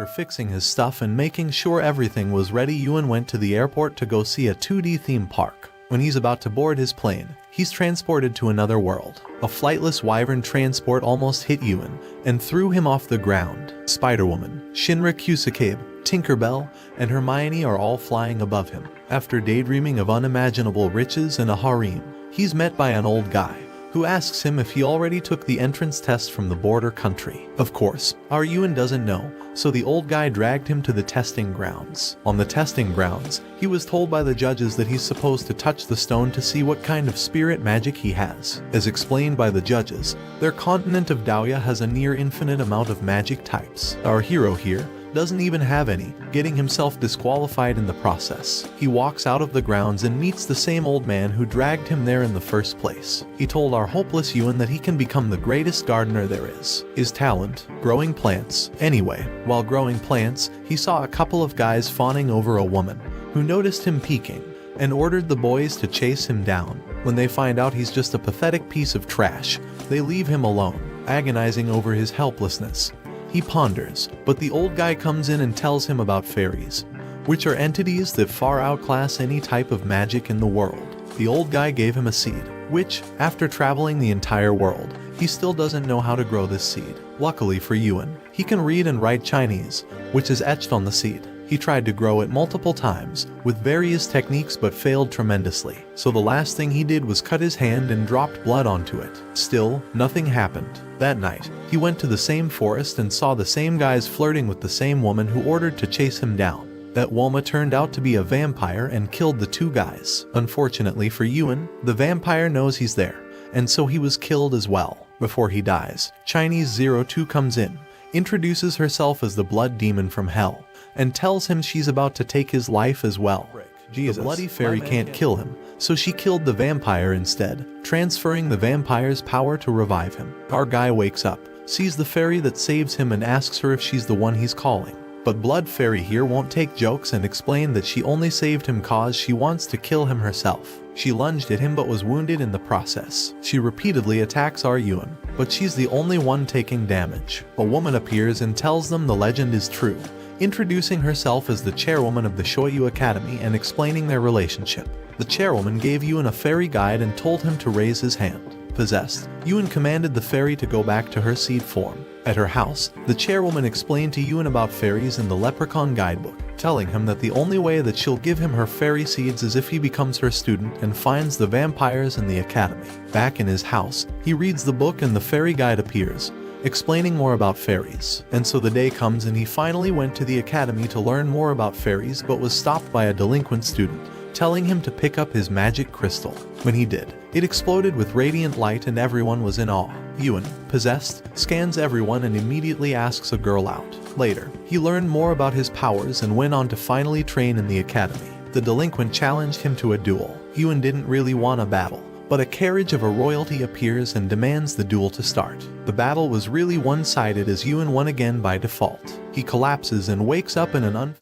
After fixing his stuff and making sure everything was ready, Yuan went to the airport to go see a 2D theme park. When he's about to board his plane, he's transported to another world. A flightless wyvern transport almost hit Yuan and threw him off the ground. Spider-Woman, Shinra Kusakabe, Tinkerbell, and Hermione are all flying above him. After daydreaming of unimaginable riches and a harem, he's met by an old guy who asks him if he already took the entrance test from the border country. Of course, our Yuan doesn't know, so the old guy dragged him to the testing grounds. On the testing grounds, he was told by the judges that he's supposed to touch the stone to see what kind of spirit magic he has. As explained by the judges, their continent of Dahlia has a near infinite amount of magic types. Our hero here doesn't even have any, getting himself disqualified in the process. He walks out of the grounds and meets the same old man who dragged him there in the first place. He told our hopeless Yuan that he can become the greatest gardener there is. His talent, growing plants. Anyway, while growing plants, he saw a couple of guys fawning over a woman who noticed him peeking and ordered the boys to chase him down. When they find out he's just a pathetic piece of trash, they leave him alone, agonizing over his helplessness. He ponders, but the old guy comes in and tells him about fairies, which are entities that far outclass any type of magic in the world. The old guy gave him a seed, which, after traveling the entire world, he still doesn't know how to grow this seed. Luckily for Yuan, he can read and write Chinese, which is etched on the seed. He tried to grow it multiple times, with various techniques, but failed tremendously. So the last thing he did was cut his hand and dropped blood onto it. Still, nothing happened. That night, he went to the same forest and saw the same guys flirting with the same woman who ordered to chase him down. That woman turned out to be a vampire and killed the two guys. Unfortunately for Yuan, the vampire knows he's there, and so he was killed as well. Before he dies, Chinese 02 comes in, introduces herself as the blood demon from hell, and tells him she's about to take his life as well. The bloody fairy can't kill him, so she killed the vampire instead, transferring the vampire's power to revive him. Our guy wakes up, sees the fairy that saves him and asks her if she's the one he's calling. But Blood Fairy here won't take jokes and explain that she only saved him cause she wants to kill him herself. She lunged at him but was wounded in the process. She repeatedly attacks our Yuan, but she's the only one taking damage. A woman appears and tells them the legend is true, introducing herself as the chairwoman of the Shoyu Academy and explaining their relationship. The chairwoman gave Yuan a fairy guide and told him to raise his hand. Possessed, Yuan commanded the fairy to go back to her seed form. At her house, the chairwoman explained to Yuan about fairies in the Leprechaun guidebook, telling him that the only way that she'll give him her fairy seeds is if he becomes her student and finds the vampires in the academy. Back in his house, he reads the book and the fairy guide appears, explaining more about fairies. And so the day comes and he finally went to the academy to learn more about fairies but was stopped by a delinquent student, telling him to pick up his magic crystal. When he did, it exploded with radiant light and everyone was in awe. Yuan, possessed, scans everyone and immediately asks a girl out. Later, he learned more about his powers and went on to finally train in the academy. The delinquent challenged him to a duel. Yuan didn't really want a battle, but a carriage of a royalty appears and demands the duel to start. The battle was really one-sided as Yuan won again by default. He collapses and wakes up in an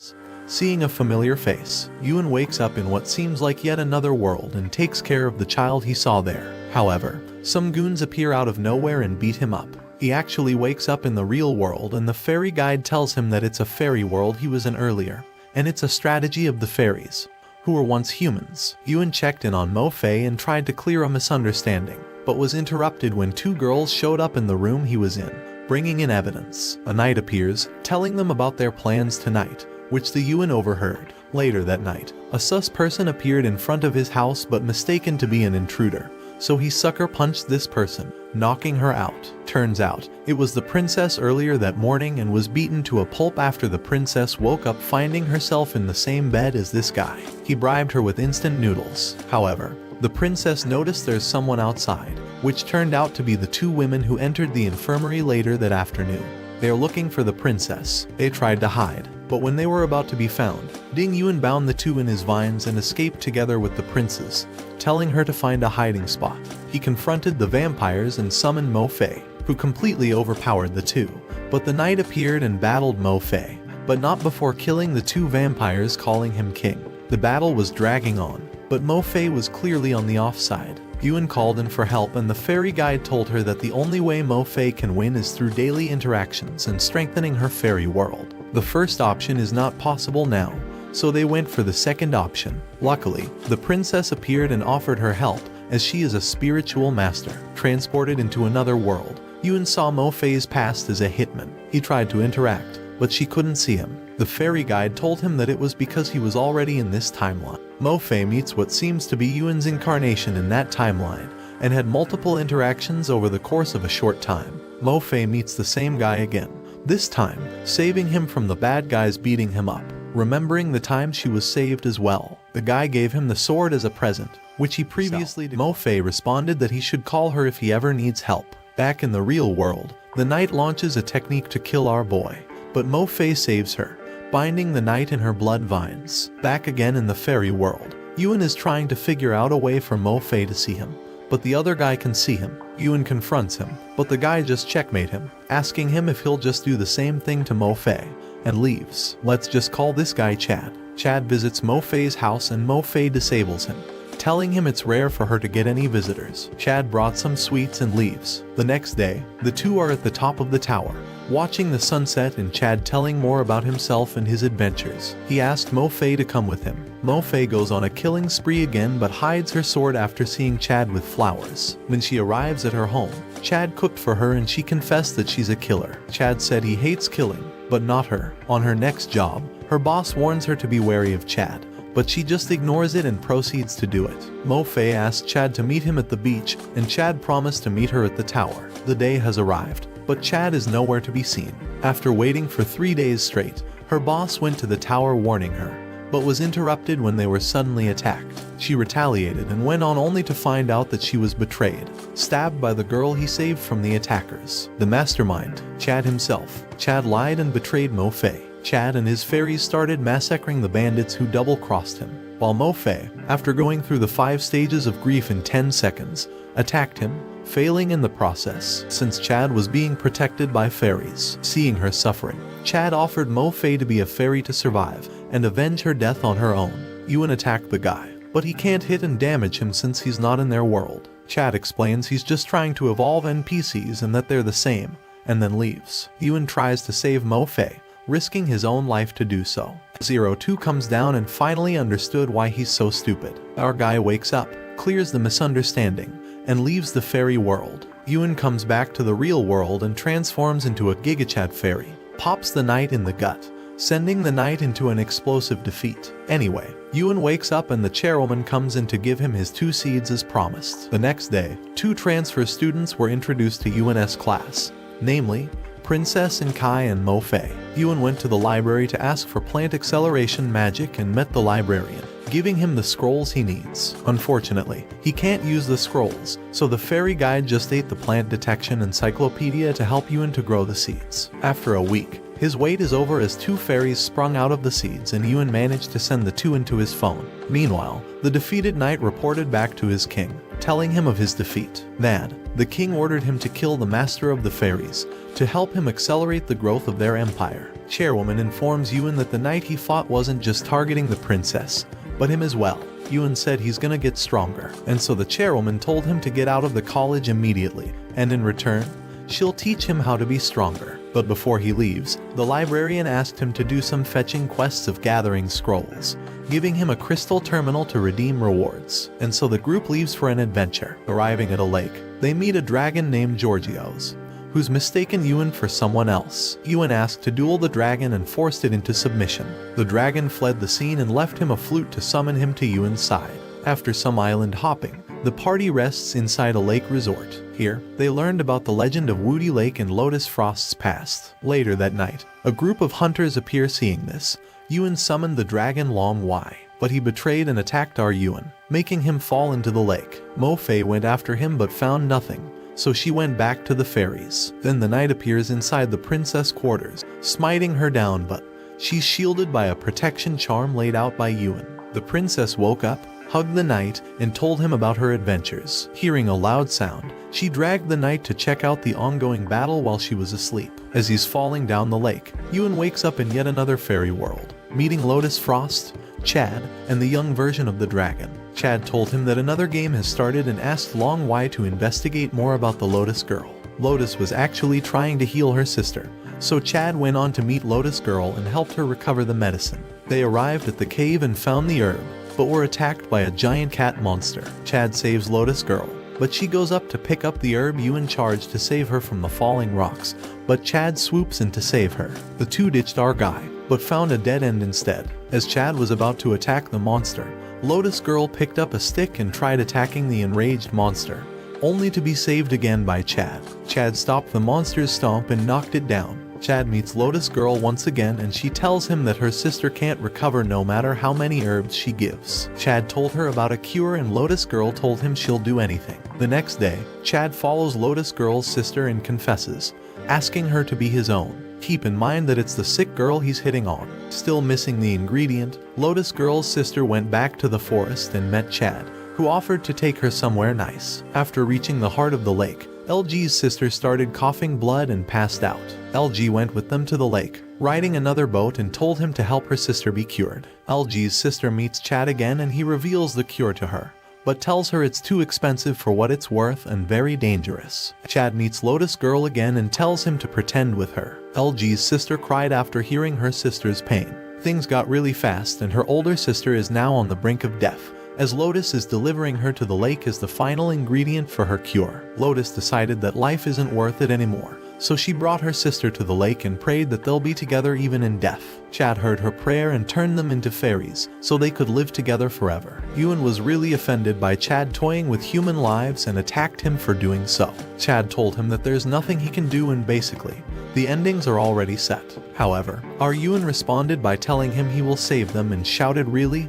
Seeing a familiar face, Yuan wakes up in what seems like yet another world and takes care of the child he saw there. However, some goons appear out of nowhere and beat him up. He actually wakes up in the real world and the fairy guide tells him that it's a fairy world he was in earlier, and it's a strategy of the fairies, who were once humans. Yuan checked in on Mo Fei and tried to clear a misunderstanding, but was interrupted when two girls showed up in the room he was in, bringing in evidence. A knight appears, telling them about their plans tonight, which the Yuan overheard. Later that night, a sus person appeared in front of his house but mistaken to be an intruder, so he sucker punched this person, knocking her out. Turns out, it was the princess earlier that morning and was beaten to a pulp after the princess woke up finding herself in the same bed as this guy. He bribed her with instant noodles. However, the princess noticed there's someone outside, which turned out to be the two women who entered the infirmary later that afternoon. They are looking for the princess. They tried to hide, but when they were about to be found, Ding Yuan bound the two in his vines and escaped together with the princess, telling her to find a hiding spot. He confronted the vampires and summoned Mo Fei, who completely overpowered the two. But the knight appeared and battled Mo Fei, but not before killing the two vampires, calling him king. The battle was dragging on, but Mo Fei was clearly on the offside. Yuan called in for help, and the fairy guide told her that the only way Mo Fei can win is through daily interactions and strengthening her fairy world. The first option is not possible now, so they went for the second option. Luckily, the princess appeared and offered her help, as she is a spiritual master, transported into another world. Yuan saw Mo Fei's past as a hitman. He tried to interact, but she couldn't see him. The fairy guide told him that it was because he was already in this timeline. Mo Fei meets what seems to be Yuan's incarnation in that timeline, and had multiple interactions over the course of a short time. Mo Fei meets the same guy again, this time saving him from the bad guys beating him up. Remembering the time she was saved as well, the guy gave him the sword as a present, which he previously did. Mo Fei responded that he should call her if he ever needs help. Back in the real world, the knight launches a technique to kill our boy, but Mo Fei saves her, binding the knight in her blood vines. Back again in the fairy world, Yuan is trying to figure out a way for Mo Fei to see him, but the other guy can see him. Yuan confronts him, but the guy just checkmate him, asking him if he'll just do the same thing to Mo Fei, and leaves. Let's just call this guy Chad. Chad visits Mo Fei's house and Mo Fei disables him, telling him it's rare for her to get any visitors. Chad brought some sweets and leaves. The next day, the two are at the top of the tower, watching the sunset and Chad telling more about himself and his adventures. He asked Mo Fei to come with him. Mo Fei goes on a killing spree again but hides her sword after seeing Chad with flowers. When she arrives at her home, Chad cooked for her and she confessed that she's a killer. Chad said he hates killing, but not her. On her next job, her boss warns her to be wary of Chad, but she just ignores it and proceeds to do it. Mo Fei asked Chad to meet him at the beach, and Chad promised to meet her at the tower. The day has arrived, but Chad is nowhere to be seen. After waiting for 3 days straight, her boss went to the tower warning her, but was interrupted when they were suddenly attacked. She retaliated and went on only to find out that she was betrayed, stabbed by the girl he saved from the attackers. The mastermind, Chad himself. Chad lied and betrayed Mo Fei. Chad and his fairies started massacring the bandits who double-crossed him, while Mo Fei, after going through the 5 stages of grief in 10 seconds, attacked him, failing in the process. Since Chad was being protected by fairies, seeing her suffering, Chad offered Mo Fei to be a fairy to survive and avenge her death on her own. Yuan attacked the guy, but he can't hit and damage him since he's not in their world. Chad explains he's just trying to evolve NPCs and that they're the same, and then leaves. Yuan tries to save Mo Fei, risking his own life to do so. 02 comes down and finally understood why he's so stupid. Our guy wakes up, clears the misunderstanding, and leaves the fairy world. Yuan comes back to the real world and transforms into a Gigachad fairy, pops the knight in the gut, sending the knight into an explosive defeat. Anyway, Yuan wakes up and the chairwoman comes in to give him his 2 seeds as promised. The next day, 2 transfer students were introduced to Yuan's class, namely, Princess and Kai and Mo Fei. Yuan went to the library to ask for plant acceleration magic and met the librarian, giving him the scrolls he needs. Unfortunately, he can't use the scrolls, so the fairy guide just ate the plant detection encyclopedia to help Yuan to grow the seeds. After a week, his wait is over as 2 fairies sprung out of the seeds and Yuan managed to send the 2 into his phone. Meanwhile, the defeated knight reported back to his king, telling him of his defeat. Mad, the king ordered him to kill the master of the fairies, to help him accelerate the growth of their empire. Chairwoman informs Yuan that the knight he fought wasn't just targeting the princess, but him as well. Yuan said he's gonna get stronger, and so the chairwoman told him to get out of the college immediately, and in return, she'll teach him how to be stronger. But before he leaves, the librarian asked him to do some fetching quests of gathering scrolls, giving him a crystal terminal to redeem rewards. And so the group leaves for an adventure. Arriving at a lake, they meet a dragon named Georgios, who's mistaken Yuan for someone else. Yuan asked to duel the dragon and forced it into submission. The dragon fled the scene and left him a flute to summon him to Yuan's side. After some island hopping, the party rests inside a lake resort. Here, they learned about the legend of Woody Lake and Lotus Frost's past. Later that night, a group of hunters appear. Seeing this, Yuan summoned the dragon Long Wai, but he betrayed and attacked our Yuan, making him fall into the lake. Mo Fei went after him but found nothing, so she went back to the fairies. Then the knight appears inside the princess quarters, smiting her down, but she's shielded by a protection charm laid out by Yuan. The princess woke up, hugged the knight, and told him about her adventures. Hearing a loud sound, she dragged the knight to check out the ongoing battle while she was asleep. As he's falling down the lake, Yuan wakes up in yet another fairy world, meeting Lotus Frost, Chad, and the young version of the dragon. Chad told him that another game has started and asked Long Wai to investigate more about the Lotus Girl. Lotus was actually trying to heal her sister, so Chad went on to meet Lotus Girl and helped her recover the medicine. They arrived at the cave and found the herb, but were attacked by a giant cat monster. Chad saves Lotus Girl, but she goes up to pick up the herb Yuan charged to save her from the falling rocks, but Chad swoops in to save her. The two ditched our guy, but found a dead end instead. As Chad was about to attack the monster, Lotus Girl picked up a stick and tried attacking the enraged monster, only to be saved again by Chad. Chad stopped the monster's stomp and knocked it down. Chad meets Lotus Girl once again and she tells him that her sister can't recover no matter how many herbs she gives. Chad told her about a cure and Lotus Girl told him she'll do anything. The next day, Chad follows Lotus Girl's sister and confesses, asking her to be his own. Keep in mind that it's the sick girl he's hitting on. Still missing the ingredient, Lotus Girl's sister went back to the forest and met Chad, who offered to take her somewhere nice. After reaching the heart of the lake, LG's sister started coughing blood and passed out. LG went with them to the lake, riding another boat, and told him to help her sister be cured. LG's sister meets Chad again and he reveals the cure to her, but tells her it's too expensive for what it's worth and very dangerous. Chad meets Lotus Girl again and tells him to pretend with her. LG's sister cried after hearing her sister's pain. Things got really fast and her older sister is now on the brink of death, as Lotus is delivering her to the lake as the final ingredient for her cure. Lotus decided that life isn't worth it anymore, so she brought her sister to the lake and prayed that they'll be together even in death. Chad heard her prayer and turned them into fairies, so they could live together forever. Yuan was really offended by Chad toying with human lives and attacked him for doing so. Chad told him that there's nothing he can do and basically, the endings are already set. However, Yuan responded by telling him he will save them and shouted really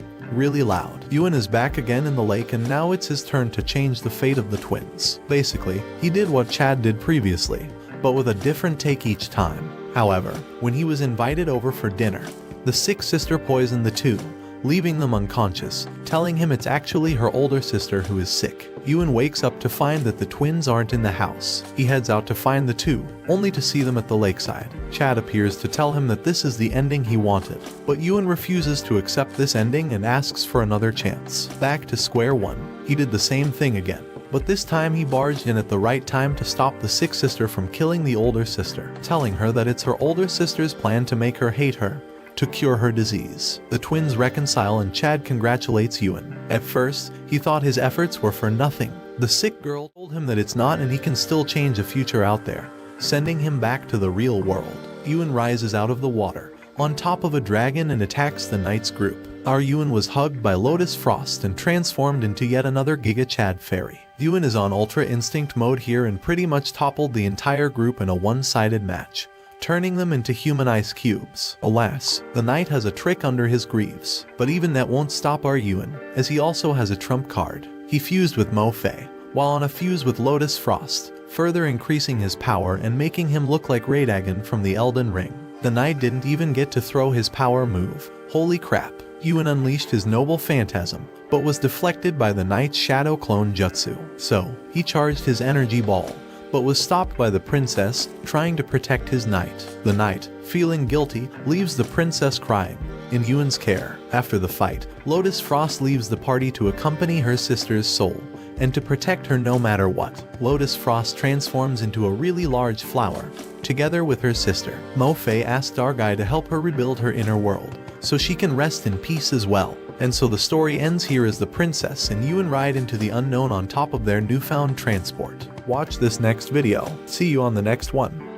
loud. Yuan is back again in the lake and now it's his turn to change the fate of the twins. Basically, he did what Chad did previously, but with a different take each time. However, when he was invited over for dinner, the sick sister poisoned the two, leaving them unconscious, telling him it's actually her older sister who is sick. Yuan wakes up to find that the twins aren't in the house. He heads out to find the two, only to see them at the lakeside. Chad appears to tell him that this is the ending he wanted, but Yuan refuses to accept this ending and asks for another chance. Back to square one, he did the same thing again, but this time he barged in at the right time to stop the sick sister from killing the older sister, telling her that it's her older sister's plan to make her hate her, to cure her disease. The twins reconcile and Chad congratulates Yuan. At first, he thought his efforts were for nothing. The sick girl told him that it's not and he can still change a future out there, sending him back to the real world. Yuan rises out of the water, on top of a dragon, and attacks the Knights group. Our Yuan was hugged by Lotus Frost and transformed into yet another Giga Chad fairy. Yuan is on Ultra Instinct mode here and pretty much toppled the entire group in a one-sided match, turning them into human ice cubes. Alas, the knight has a trick under his greaves, but even that won't stop our Yuan, as he also has a trump card. He fused with Mo Fei, while on a fuse with Lotus Frost, further increasing his power and making him look like Radagon from the Elden Ring. The knight didn't even get to throw his power move. Holy crap. Yuan unleashed his noble phantasm, but was deflected by the knight's shadow clone jutsu. So, he charged his energy ball, but was stopped by the princess, trying to protect his knight. The knight, feeling guilty, leaves the princess crying, in Yuan's care. After the fight, Lotus Frost leaves the party to accompany her sister's soul, and to protect her no matter what. Lotus Frost transforms into a really large flower, together with her sister. Mo Fei asked our guy to help her rebuild her inner world, so she can rest in peace as well. And so the story ends here as the princess and Yuan ride into the unknown on top of their newfound transport. Watch this next video. See you on the next one.